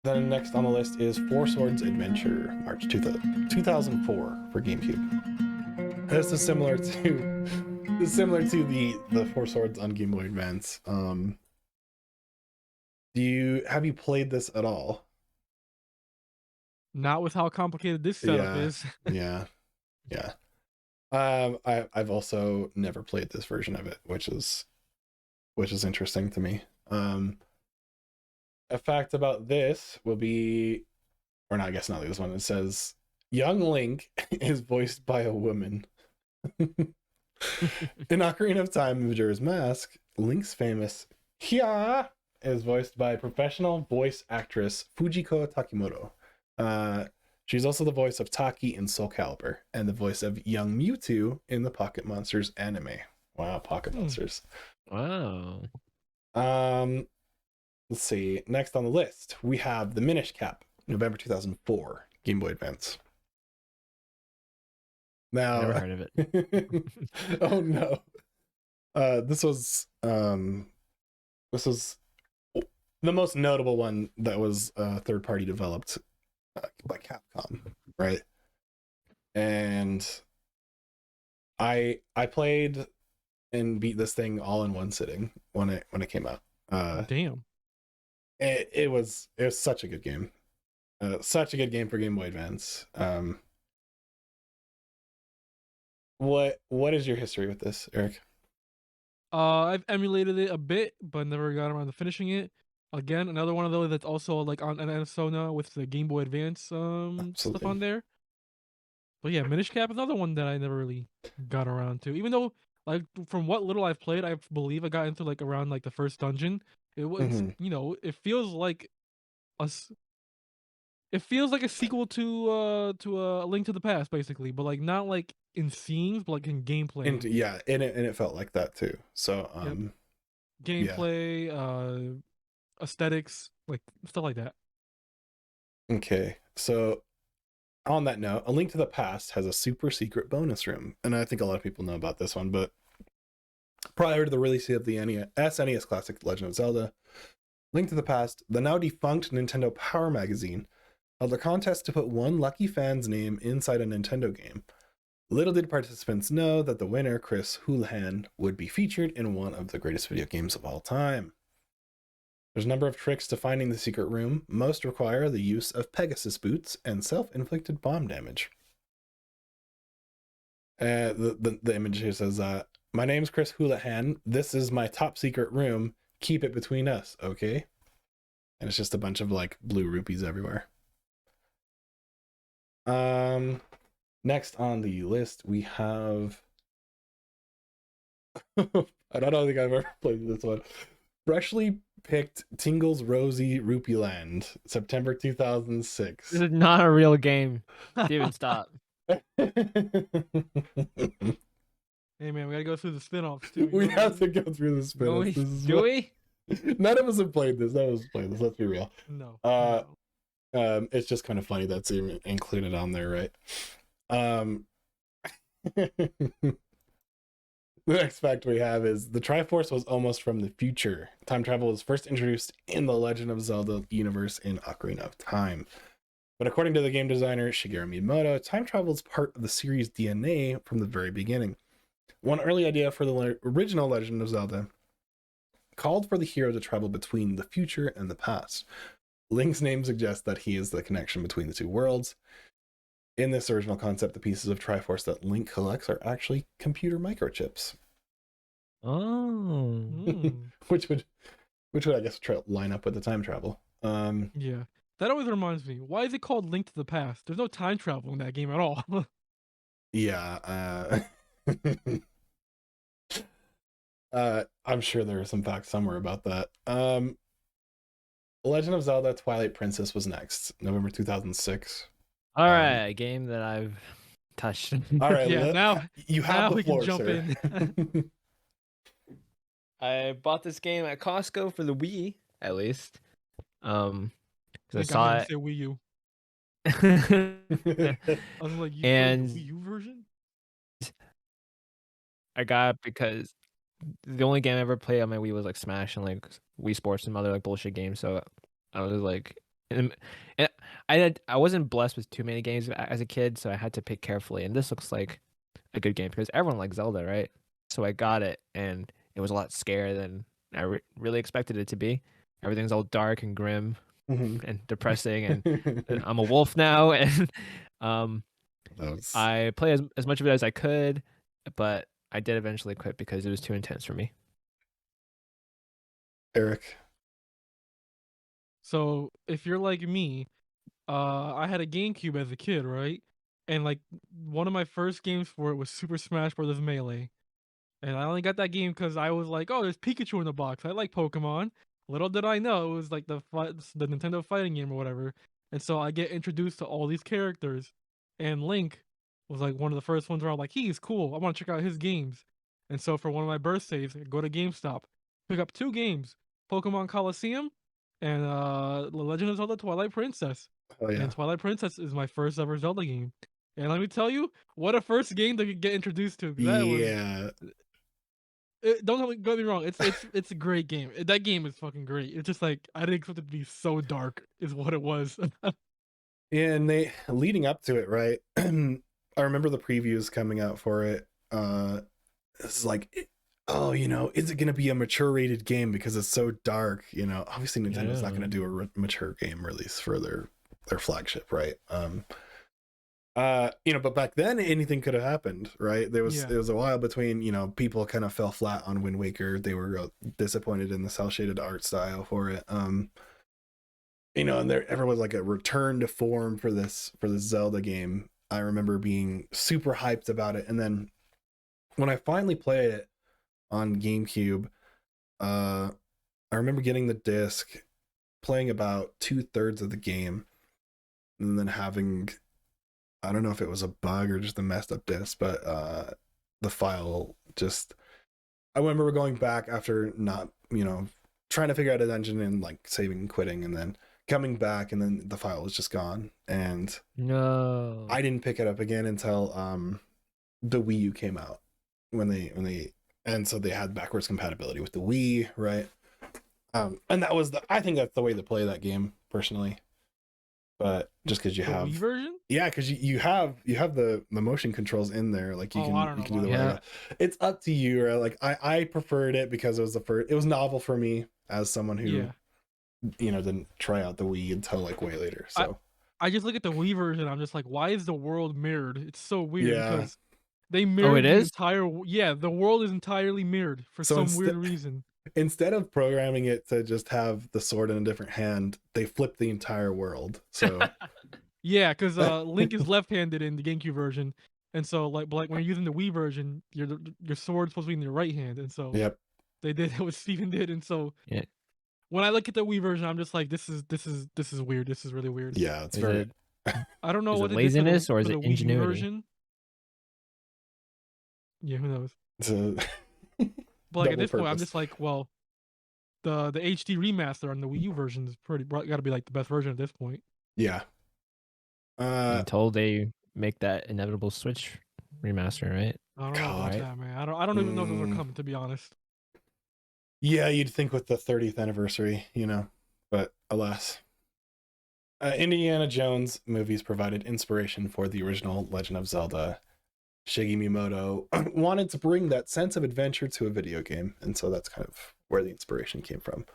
Then next on the list is Four Swords Adventure, March 2004 for GameCube. This is similar to the Four Swords on Game Boy Advance. Have you played this at all? Not with how complicated this setup Yeah, is. yeah, yeah. I've also never played this version of it, which is interesting to me. A fact about this will be, or not, I guess not this one. It says young Link is voiced by a woman. In Ocarina of Time, Majora's Mask, Link's famous Kia is voiced by professional voice actress Fujiko Takimoto. She's also the voice of Taki in Soul Calibur and the voice of young Mewtwo in the Pocket Monsters anime. Wow, Pocket Monsters. Wow. Um, let's see. Next on the list, we have the Minish Cap, November 2004, Game Boy Advance. Now, Never heard of it. oh no. This was the most notable one that was third party developed by Capcom, right? And I played and beat this thing all in one sitting when it came out. Damn. It was such a good game. Such a good game for Game Boy Advance. What is your history with this, Eric? I've emulated it a bit, but never got around to finishing it. Again, another one of those that's also like on an Sona with the Game Boy Advance stuff on there. But yeah, Minish Cap is another one that I never really got around to. Even though, like, from what little I've played, I believe I got into like around like the first dungeon. It was, it feels like it feels like a sequel to A Link to the Past, basically, but like not like in themes, but like in gameplay. And yeah, and it felt like that too. So Yep. Gameplay, aesthetics, like stuff like that. Okay, so on that note, A Link to the Past has a super secret bonus room, and I think a lot of people know about this one. But prior to the release of the SNES classic Legend of Zelda, Link to the Past, the now defunct Nintendo Power magazine held a contest to put one lucky fan's name inside a Nintendo game. Little did participants know that the winner, Chris Houlihan, would be featured in one of the greatest video games of all time. There's a number of tricks to finding the secret room. Most require the use of Pegasus boots and self-inflicted bomb damage. The image here says, my name's Chris Houlihan. This is my top secret room. Keep it between us, okay? And it's just a bunch of like blue rupees everywhere. Next on the list, we have I don't think I've ever played this one. Freshly picked Tingle's Rosy Rupee Land, September 2006. This is not a real game. Steven, stop. Hey man, we gotta go through the spin-offs too. We have to go through the spin-offs. Do we? None of us have played this. None of us have played this. Let's be real. No. It's just kind of funny that's even included on there, right? The next fact we have is the Triforce was almost from the future. Time travel was first introduced in the Legend of Zelda universe in Ocarina of Time. But according to the game designer Shigeru Miyamoto, time travel is part of the series' DNA from the very beginning. One early idea for the original Legend of Zelda called for the hero to travel between the future and the past. Link's name suggests that he is the connection between the two worlds. In this original concept, the pieces of Triforce that Link collects are actually computer microchips. Oh. which would I guess line up with the time travel. Yeah. That always reminds me, why is it called Link to the Past? There's no time travel in that game at all. Yeah. I'm sure there are some facts somewhere about that. Legend of Zelda Twilight Princess was next, November 2006. All right, a game that I've touched. All right, yeah, now you have the floor, we can jump sir. in. I bought this game at Costco for the Wii, at least. Because I saw it. Say Wii U. I was like, and the Wii U version? I got it because the only game I ever played on my Wii was like Smash and like Wii Sports and other like bullshit games. So I was like, and I wasn't blessed with too many games as a kid, so I had to pick carefully. And this looks like a good game because everyone likes Zelda, right? So I got it, and it was a lot scarier than I really expected it to be. Everything's all dark and grim Mhm. and depressing, and I'm a wolf now, and um, That was I play as much of it as I could, but I did eventually quit because it was too intense for me. Eric. So if you're like me, I had a GameCube as a kid, right? And like one of my first games for it was Super Smash Bros. Melee. And I only got that game because I was like, oh, there's Pikachu in the box. I like Pokemon. Little did I know it was like the Nintendo fighting game or whatever. And so I get introduced to all these characters. And Link was like one of the first ones where I'm like, he's cool. I want to check out his games. And so for one of my birthdays, I go to GameStop, pick up 2 games, Pokemon Coliseum and The Legend of Zelda Twilight Princess. Oh yeah. And Twilight Princess is my first ever Zelda game. And let me tell you, what a first game to get introduced to. That was Yeah. don't get me wrong. It's a great game. That game is fucking great. It's just like I didn't expect it to be so dark. Is what it was. And they leading up to it, right? I remember the previews coming out for it. It's like, oh, is it going to be a mature rated game because it's so dark? Obviously Nintendo's not going to do a mature game release for their flagship, right? But back then anything could have happened, right? It was a while between, people kind of fell flat on Wind Waker. They were disappointed in the cel shaded art style for it. And there everyone was like a return to form for this Zelda game. I remember being super hyped about it, and then when I finally played it on GameCube, I remember getting the disc, playing about 2/3 of the game, and then having, I don't know if it was a bug or just a messed up disc, but the file just, I remember going back after not, trying to figure out a dungeon and like saving and quitting, and then coming back, and then the file was just gone, and No. I didn't pick it up again until the Wii U came out, when they and so they had backwards compatibility with the Wii, right? And that was I think that's the way to play that game personally. But just because you the have Wii version, because you have the motion controls in there, like you I don't know can do the about way. It's up to you, right? Like I preferred it because it was it was novel for me as someone who didn't try out the Wii until like way later. So I just look at the Wii version. I'm just like, why is the world mirrored? It's so weird yeah. because they Oh, mirrored it the is? entire. Yeah, the world is entirely mirrored for So some weird reason. Instead of programming it to just have the sword in a different hand, they flipped the entire world. So Yeah, because Link is left-handed in the GameCube version, and so like when you're using the Wii version, your sword's supposed to be in your right hand, and so yep. they did what Steven did, and so Yeah. when I look at the Wii version, I'm just like, this is weird. This is really weird. Yeah, it's Is very it I don't know is what it they did laziness or for is the it Wii U ingenuity? version. Yeah, who knows? it's a But like at double this point, I'm purpose. just like, well, the HD remaster on the Wii U version is got to be like the best version at this point. Yeah. Until they make that inevitable Switch remaster, right? I don't know about God. that, man. I don't even know if those are coming, to be honest. Yeah, you'd think with the 30th anniversary, but alas. Indiana Jones movies provided inspiration for the original Legend of Zelda. Shigeru Miyamoto wanted to bring that sense of adventure to a video game, and so that's kind of where the inspiration came from.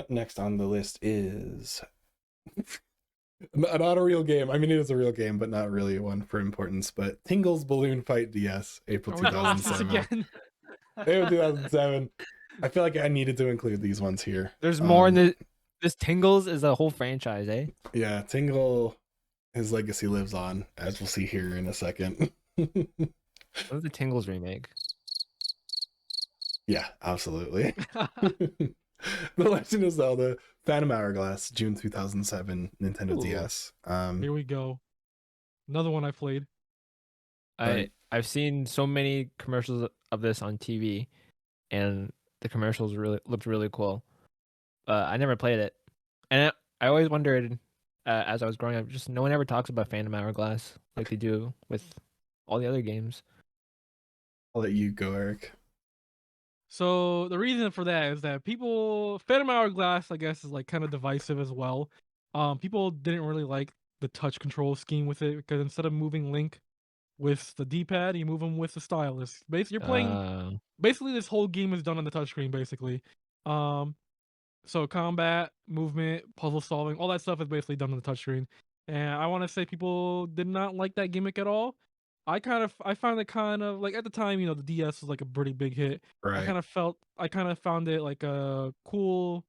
Next on the list is not a real game. I mean, it is a real game, but not really one for importance. But Tingle's Balloon Fight DS, April Are we going through this 2007. again? April 2007. I feel like I needed to include these ones here. There's more in this Tingles is a whole franchise, eh? Yeah, Tingle, his legacy lives on, as we'll see here in a second. What is the Tingles remake? Yeah, absolutely. The Legend of Zelda Phantom Hourglass, June 2007, Nintendo Ooh. DS. Here we go. Another one I played. I've seen so many commercials of this on TV, and the commercials looked really cool. I never played it, and I always wondered, as I was growing up, just no one ever talks about Phantom Hourglass like they do with all the other games. I'll let you go, Eric. So the reason for that is that Phantom Hourglass, I guess, is like kind of divisive as well. People didn't really like the touch control scheme with it because instead of moving Link with the D-pad, you move him with the stylus. Basically, you're playing. Uh, Basically, this whole game is done on the touchscreen. Basically, um, so combat, movement, puzzle solving, all that stuff is basically done on the touchscreen. And I want to say people did not like that gimmick at all. I found it kind of like at the time, the DS was like a pretty big hit. Right. I kind of found it like a cool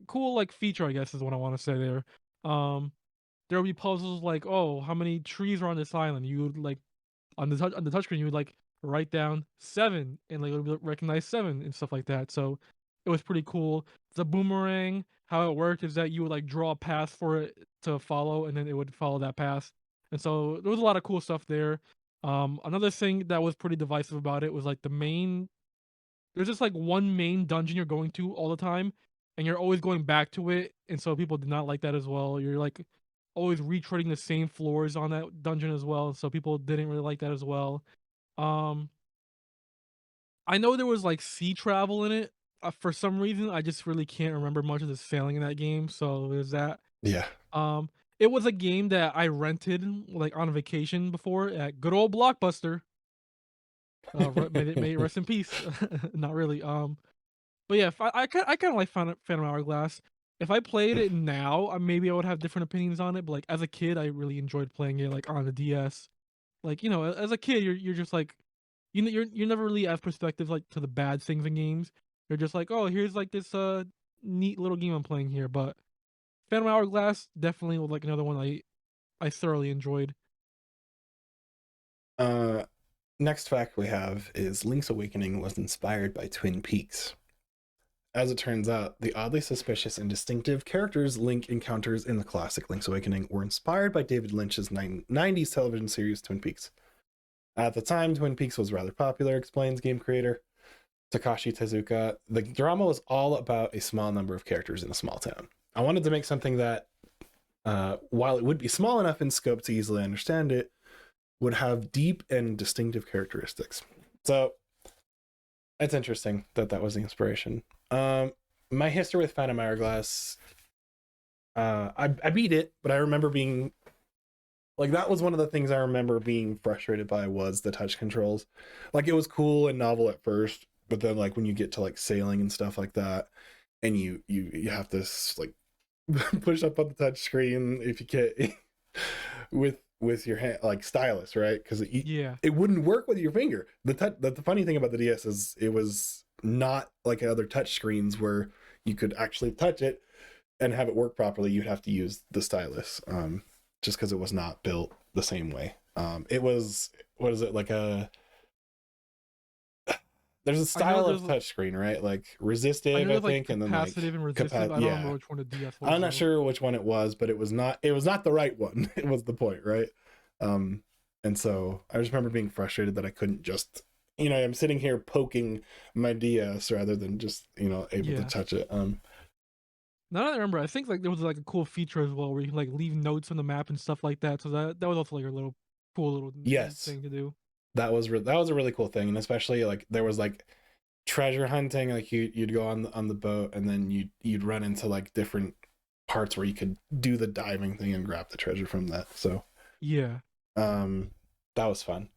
like feature, I guess is what I want to say there. Um, there would be puzzles like, oh, how many trees are on this island? You would like on the touchscreen, you would like write down 7 and like it would recognize 7 and stuff like that. So it was pretty cool. The boomerang, how it worked is that you would like draw a path for it to follow, and then it would follow that path. And so there was a lot of cool stuff there. Another thing that was pretty divisive about it was like there's just like one main dungeon you're going to all the time, and you're always going back to it, and so people did not like that as well. You're like always retreading the same floors on that dungeon as well, so people didn't really like that as well. Um, I know there was like sea travel in it. For some reason, I just really can't remember much of the sailing in that game. So there's that. Yeah. Um, it was a game that I rented like on a vacation before at good old Blockbuster. May it rest in peace. Not really. But yeah, I kind of like Phantom Hourglass. If I played it now, maybe I would have different opinions on it. But like as a kid, I really enjoyed playing it like on the DS. Like as a kid, you're just like, you're never really have perspective like to the bad things in games. You're just like, oh, here's like this neat little game I'm playing here. But Phantom Hourglass definitely was like another one I thoroughly enjoyed. Next fact we have is Link's Awakening was inspired by Twin Peaks. As it turns out, the oddly suspicious and distinctive characters Link encounters in the classic Link's Awakening were inspired by David Lynch's 90s television series Twin Peaks. At the time, Twin Peaks was rather popular, explains game creator Takashi Tezuka. The drama was all about a small number of characters in a small town. I wanted to make something that, while it would be small enough in scope to easily understand it, would have deep and distinctive characteristics. So it's interesting that was the inspiration. My history with Phantom Hourglass, I beat it, but I remember being like, that was one of the things I remember being frustrated by was the touch controls. Like, it was cool and novel at first, but then like when you get to like sailing and stuff like that, and you have to like push up on the touch screen if you can't with your hand, like stylus, right? Because it wouldn't work with your finger. The funny thing about the DS is it was not like other touch screens where you could actually touch it and have it work properly. You'd have to use the stylus, just because it was not built the same way. It was, what is it, like there's a style of touchscreen, right? Like resistive, I think, and then like capacitive and resistive. I don't remember which one the DS was. I'm not sure which one it was, but it was not the right one. It was the point, right? And so I just remember being frustrated that I couldn't just, I'm sitting here poking my DS rather than just, able to touch it. Now that I remember, I think like there was like a cool feature as well where you can like leave notes on the map and stuff like that. So that was also like a cool little thing to do. That was a really cool thing, and especially like there was like treasure hunting. Like you'd go on the boat, and then you'd run into like different parts where you could do the diving thing and grab the treasure from that. So yeah, that was fun.